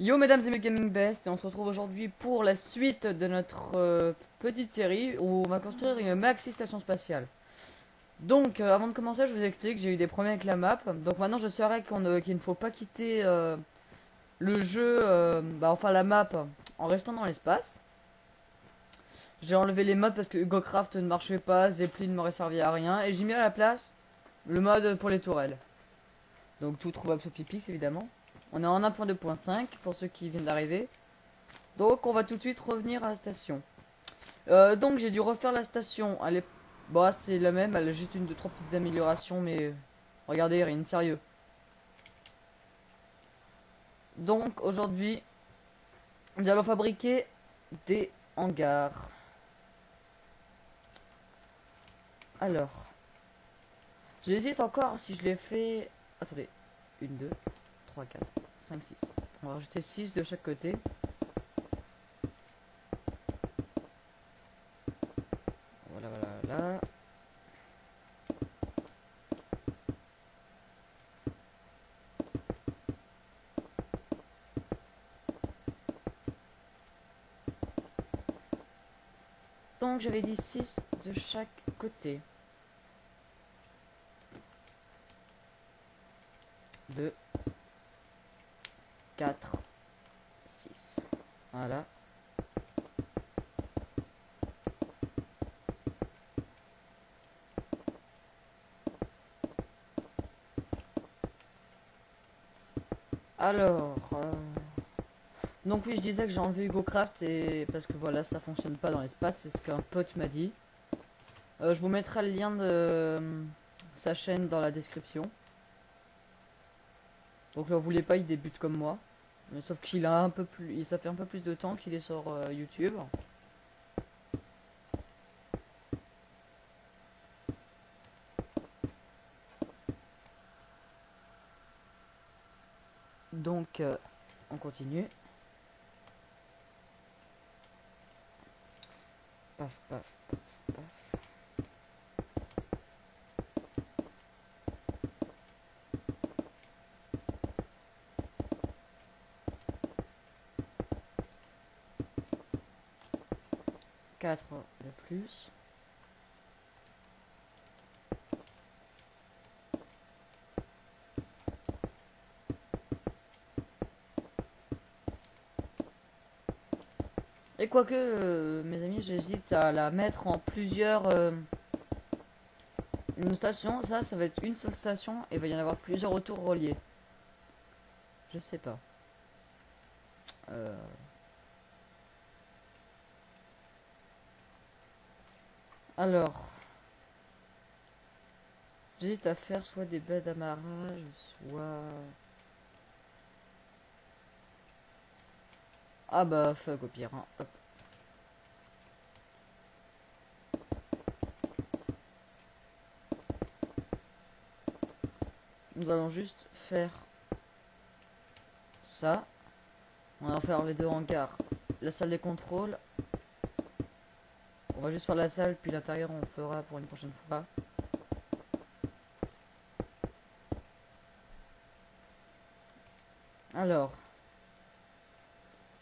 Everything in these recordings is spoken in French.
Yo mesdames et mes gaming best, et on se retrouve aujourd'hui pour la suite de notre petite série où on va construire une maxi station spatiale. Donc avant de commencer, je vous explique que j'ai eu des problèmes avec la map. Donc maintenant je saurai qu'il ne faut pas quitter le jeu, enfin la map, en restant dans l'espace. J'ai enlevé les modes parce que HugoCraft ne marchait pas, Zeppelin ne m'aurait servi à rien, et j'ai mis à la place le mode pour les tourelles. Donc tout trouvable sur Pipix évidemment. On est en 1.2.5 pour ceux qui viennent d'arriver. Donc on va tout de suite revenir à la station. Donc j'ai dû refaire la station. Elle est... Bah c'est la même, elle a juste une, deux, trois petites améliorations, mais regardez, rien de sérieux. Donc aujourd'hui, nous allons fabriquer des hangars. Alors, j'hésite encore si je les fais... Attendez, une, 2, 3, 4, 5, 6. On va rajouter 6 de chaque côté. Voilà, voilà, voilà. Donc j'avais dit 6 de chaque côté. 2, 4, 6. Voilà. Alors, donc oui, je disais que j'ai enlevé HugoCraft et parce que voilà, ça fonctionne pas dans l'espace, c'est ce qu'un pote m'a dit. Je vous mettrai le lien de sa chaîne dans la description. Donc là, vous voulez pas, il débute comme moi, mais sauf qu'il a un peu plus, ça fait un peu plus de temps qu'il est sur YouTube. Donc, on continue. Paf, paf, paf, paf. Quatre de plus. Et quoique, mes amis, j'hésite à la mettre en plusieurs... une station, ça va être une seule station et il va y en avoir plusieurs autour reliés. Je sais pas. Euh... Alors, j'hésite à faire soit des baies d'amarrage, soit... Ah bah, fuck au pire, hein. Hop. Nous allons juste faire ça. On va faire les deux hangars. La salle des contrôles. On va juste faire la salle, puis l'intérieur on fera pour une prochaine fois. Alors,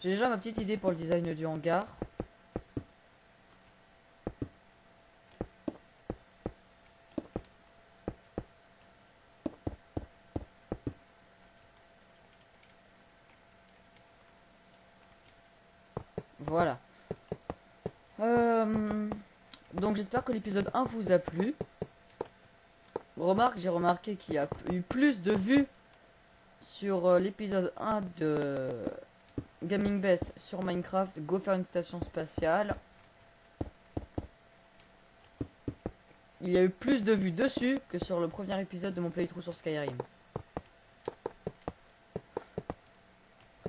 j'ai déjà ma petite idée pour le design du hangar. Voilà. Donc j'espère que l'épisode 1 vous a plu. J'ai remarqué qu'il y a eu plus de vues sur l'épisode 1 de Gaming Best sur Minecraft, Go faire une station spatiale. Il y a eu plus de vues dessus que sur le premier épisode de mon playthrough sur Skyrim.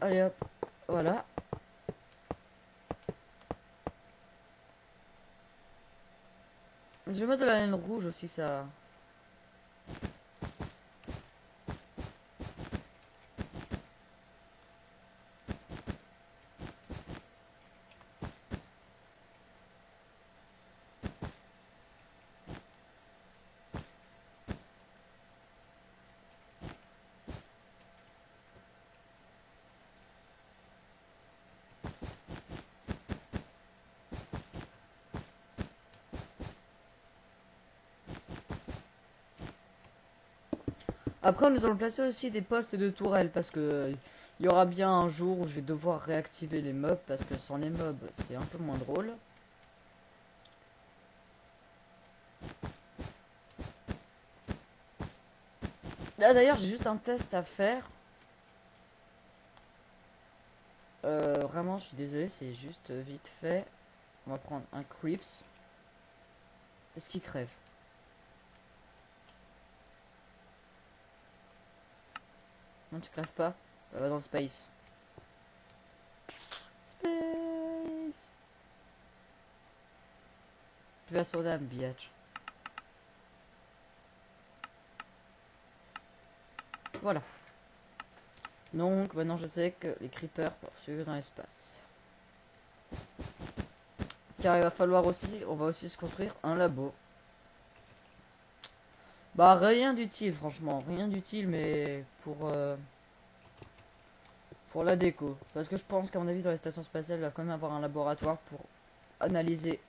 Allez hop, voilà. Je vais mettre de la laine rouge aussi, ça. Après, nous allons placer aussi des postes de tourelles parce que il y aura bien un jour où je vais devoir réactiver les mobs parce que sans les mobs, c'est un peu moins drôle. Là, d'ailleurs, j'ai juste un test à faire. Vraiment, je suis désolé, c'est juste vite fait. On va prendre un Creeps. Est-ce qu'il crève? Non, tu crèves pas? Va dans le space. Space. Tu vas sur dame, biatch. Voilà. Donc, maintenant je sais que les creepers peuvent suivre dans l'espace. Car il va falloir aussi, on va aussi se construire un labo. Bah rien d'utile franchement, rien d'utile mais pour la déco. Parce que je pense qu'à mon avis dans les stations spatiales il va quand même avoir un laboratoire pour analyser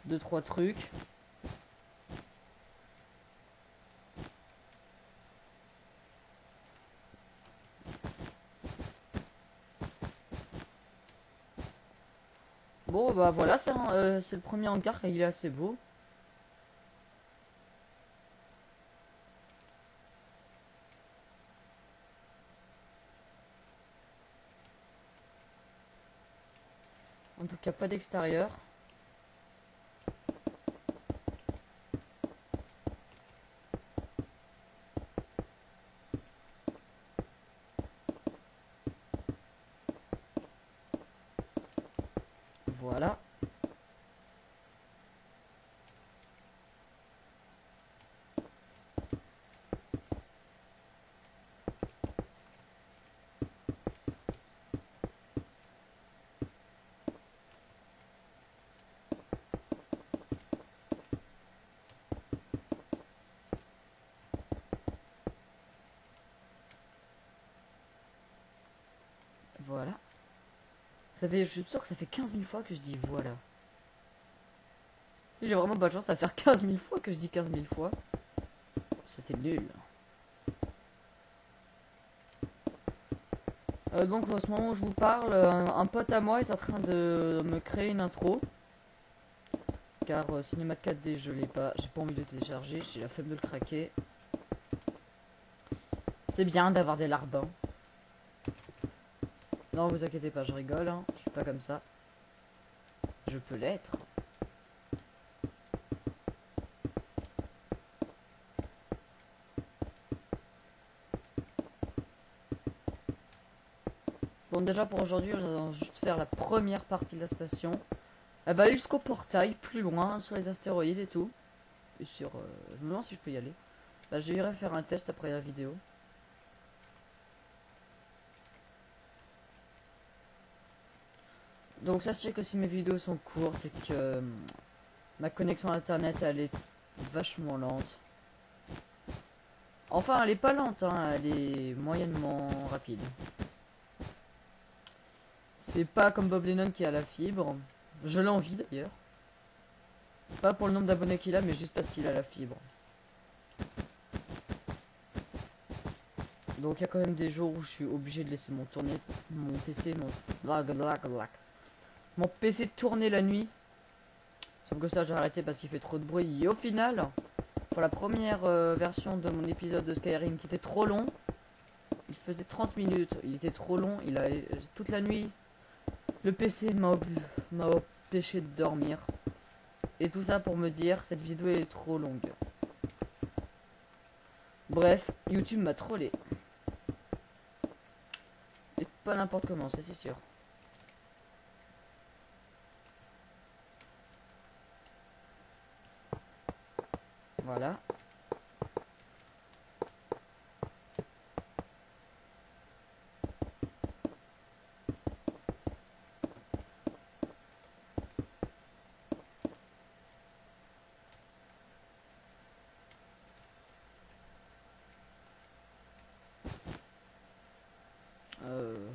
2-3 trucs. Bon bah voilà, c'est le premier hangar et il est assez beau. En tout cas pas d'extérieur. Voilà. Voilà. Ça fait, je suis sûr que ça fait 15 000 fois que je dis voilà. J'ai vraiment pas de chance à faire 15 000 fois que je dis 15 000 fois. C'était nul. Donc en ce moment où je vous parle, un pote à moi est en train de me créer une intro. Car Cinema 4D je l'ai pas, j'ai pas envie de le télécharger, j'ai la flemme de le craquer. C'est bien d'avoir des larbins. Non vous inquiétez pas, je rigole, hein. Je suis pas comme ça. Je peux l'être. Bon déjà pour aujourd'hui on va juste faire la première partie de la station. Elle va aller jusqu'au portail, plus loin, sur les astéroïdes et tout. Et sur... je me demande si je peux y aller. Bah j'irai faire un test après la vidéo. Donc sachez que si mes vidéos sont courtes, c'est que ma connexion internet elle est vachement lente. Enfin elle est pas lente, hein, elle est moyennement rapide. C'est pas comme Bob Lennon qui a la fibre. Je l'envie d'ailleurs. Pas pour le nombre d'abonnés qu'il a, mais juste parce qu'il a la fibre. Donc il y a quand même des jours où je suis obligé de laisser mon PC, mon PC tourner la nuit. Sauf que ça j'ai arrêté parce qu'il fait trop de bruit. Et au final, pour la première version de mon épisode de Skyrim qui était trop long, il faisait 30 minutes, il était trop long, il a toute la nuit. Le PC m'a empêché de dormir. Et tout ça pour me dire, cette vidéo est trop longue. Bref, YouTube m'a trollé. Et pas n'importe comment, c'est sûr. Voilà.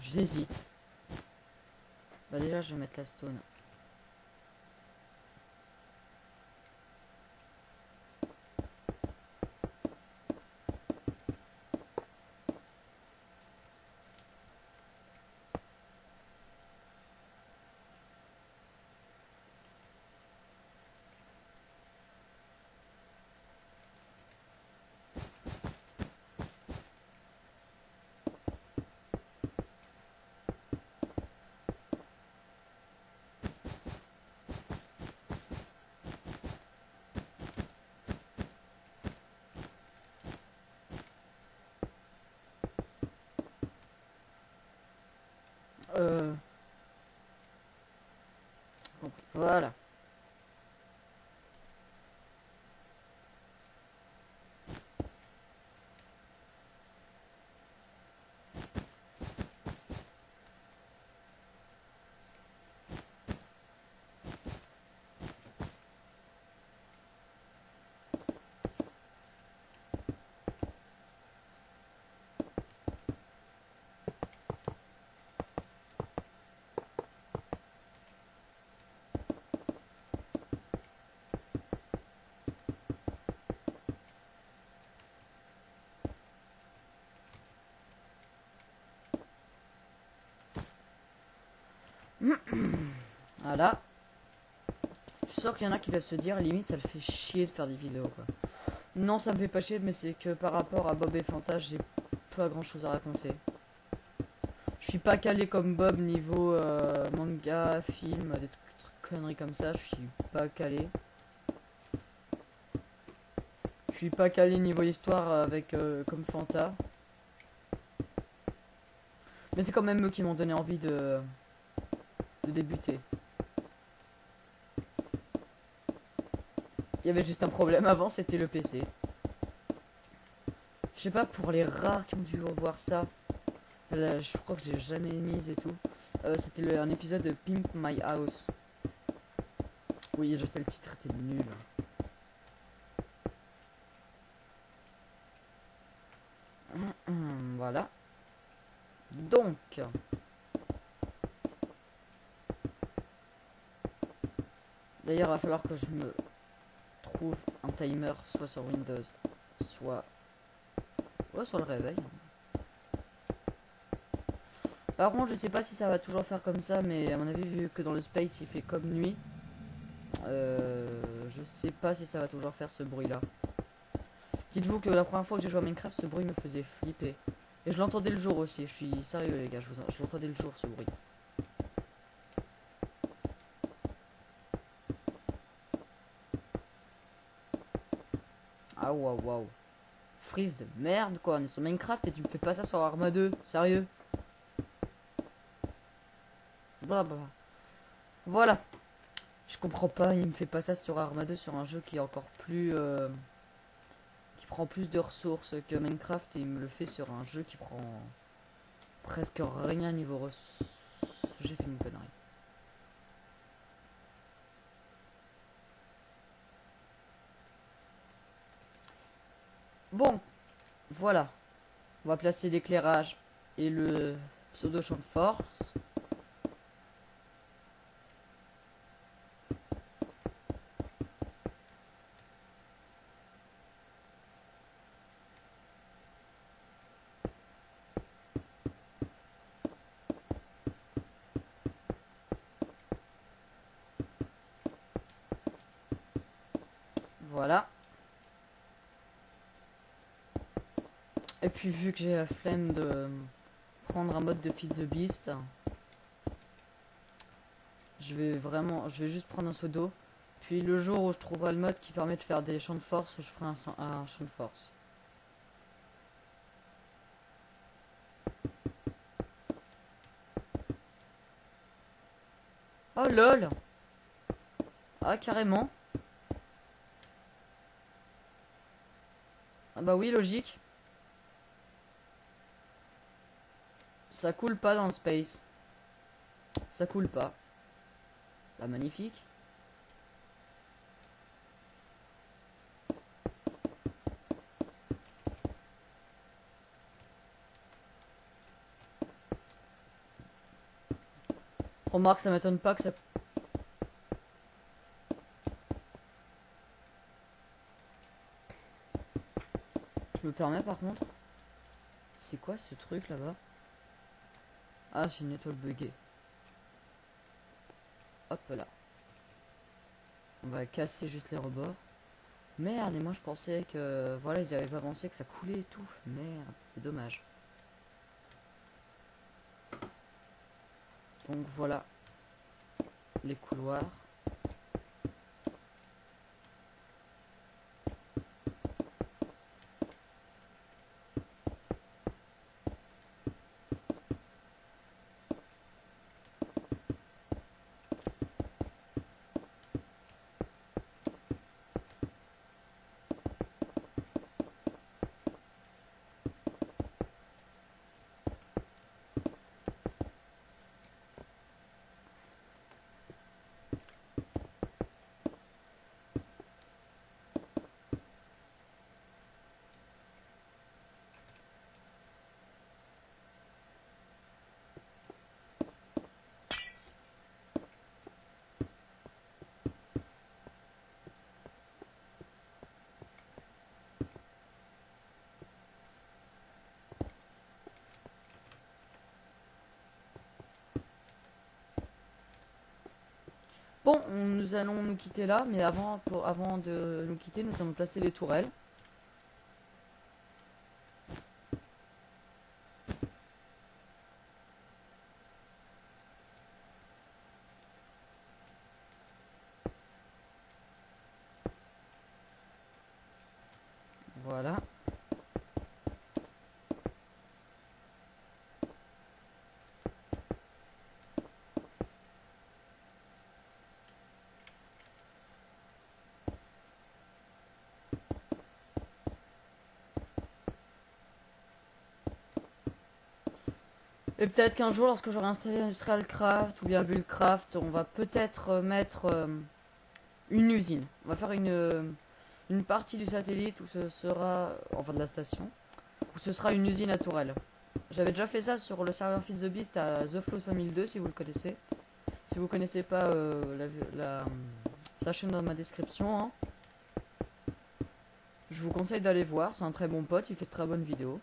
J'hésite. Bah déjà, je vais mettre la stone. Donc, voilà. Voilà. Je suis sûr qu'il y en a qui peuvent se dire, limite ça le fait chier de faire des vidéos quoi. Non, ça me fait pas chier, mais c'est que par rapport à Bob et Fanta, j'ai pas grand chose à raconter. Je suis pas calé comme Bob niveau manga, film, des trucs conneries comme ça, je suis pas calé. Je suis pas calé niveau histoire avec comme Fanta. Mais c'est quand même eux qui m'ont donné envie de débuter. Il y avait juste un problème avant, c'était le PC. Je sais pas, pour les rares qui ont dû revoir ça, là, je crois que j'ai jamais mis et tout. C'était un épisode de Pimp My House. Oui, je sais, le titre était nul. Voilà. Donc. D'ailleurs, il va falloir que je me trouve un timer, soit sur Windows, soit... ouais, sur le réveil. Par contre, je sais pas si ça va toujours faire comme ça, mais à mon avis, vu que dans le space, il fait comme nuit, je sais pas si ça va toujours faire ce bruit-là. Dites-vous que la première fois que j'ai joué à Minecraft, ce bruit me faisait flipper. Et je l'entendais le jour aussi, je suis sérieux les gars, je l'entendais le jour ce bruit. Ah waouh waouh. Freeze de merde quoi, on est sur Minecraft et tu me fais pas ça sur Arma 2, sérieux. Blablabla. Voilà. Je comprends pas, il me fait pas ça sur Arma 2 sur un jeu qui est encore plus... qui prend plus de ressources que Minecraft et il me le fait sur un jeu qui prend presque rien niveau ressources. J'ai fait une connerie. Bon, voilà. On va placer l'éclairage et le pseudo champ de force. Voilà. Et puis vu que j'ai la flemme de prendre un mode de Feed the Beast, je vais juste prendre un seau d'eau. Puis le jour où je trouverai le mode qui permet de faire des champs de force, je ferai un champ de force. Oh lol. Ah carrément. Ah bah oui, logique. Ça coule pas dans le space. Ça coule pas. Bah magnifique. Remarque, ça m'étonne pas que ça... Je me permets par contre. C'est quoi ce truc là-bas? Ah, c'est une étoile buggée. Hop là. On va casser juste les rebords. Merde, et moi je pensais que... voilà, ils avaient avancé, que ça coulait et tout. Merde, c'est dommage. Donc voilà. Les couloirs. Bon, nous allons nous quitter là, mais avant de nous quitter, nous allons placer les tourelles. Voilà. Et peut-être qu'un jour, lorsque j'aurai installé Industrial Craft ou bien Buildcraft, on va peut-être mettre une usine. On va faire une partie du satellite où ce sera, enfin de la station, où ce sera une usine à tourelles. J'avais déjà fait ça sur le serveur Feed the Beast à TheFlow 5002 si vous le connaissez. Si vous connaissez pas, sa chaîne dans ma description. Hein. Je vous conseille d'aller voir, c'est un très bon pote, il fait de très bonnes vidéos.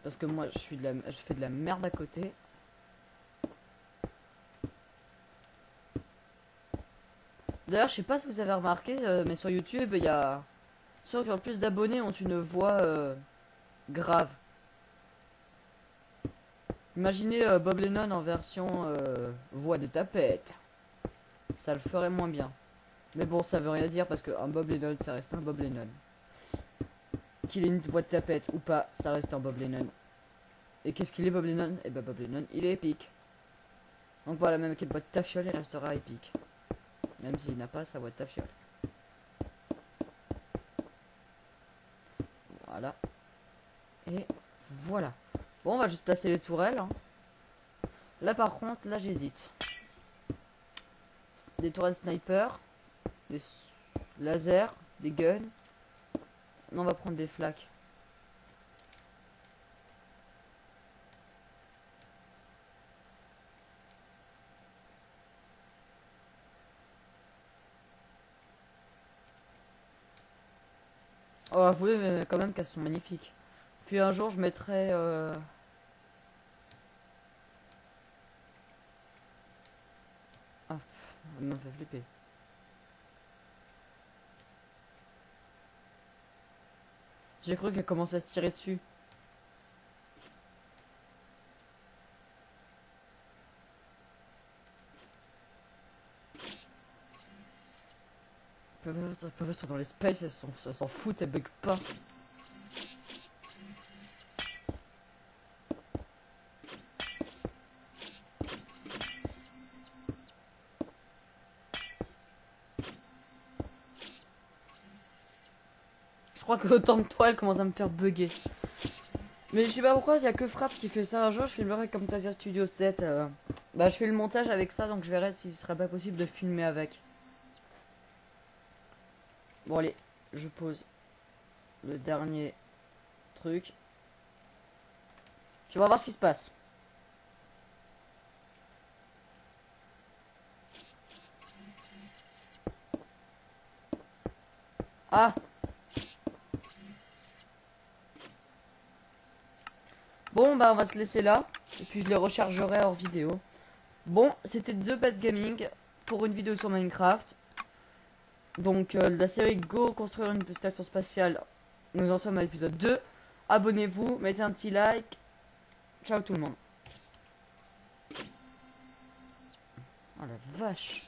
Parce que moi je fais de la merde à côté. D'ailleurs je sais pas si vous avez remarqué, mais sur YouTube il y a ceux qui ont le plus d'abonnés ont une voix grave. Imaginez Bob Lennon en version voix de tapette. Ça le ferait moins bien. Mais bon, ça veut rien dire parce qu'un Bob Lennon, ça reste un Bob Lennon. Qu'il ait une voix de tapette ou pas, ça reste un Bob Lennon. Et qu'est-ce qu'il est Bob Lennon? Et bah Bob Lennon, il est épique. Donc voilà, même avec une voix de tafiole, il restera épique. Même s'il n'a pas sa voix de tafiole. Voilà. Et voilà. Bon, on va juste placer les tourelles. Hein. Là par contre, là j'hésite. Des tourelles sniper, des lasers, des guns. Non, on va prendre des flaques. Oh, avouez mais quand même qu'elles sont magnifiques. Puis un jour, je mettrai... Ah, elle m'a fait flipper. J'ai cru qu'elle commençait à se tirer dessus. Elles peuvent être dans l'espace, elles s'en foutent, elles bug pas. Je crois que autant de toiles commence à me faire bugger. Mais je sais pas pourquoi, il y a que Fraps qui fait ça. Un jour, je filmerai comme Tasia Studio 7. Bah, je fais le montage avec ça, donc je verrai si ce serait pas possible de filmer avec. Bon, allez, je pose le dernier truc. Tu vas voir ce qui se passe. Ah! Bon, bah, on va se laisser là. Et puis, je les rechargerai hors vidéo. Bon, c'était The Bad Gaming pour une vidéo sur Minecraft. Donc, la série Go construire une station spatiale. Nous en sommes à l'épisode 2. Abonnez-vous, mettez un petit like. Ciao tout le monde. Oh la vache.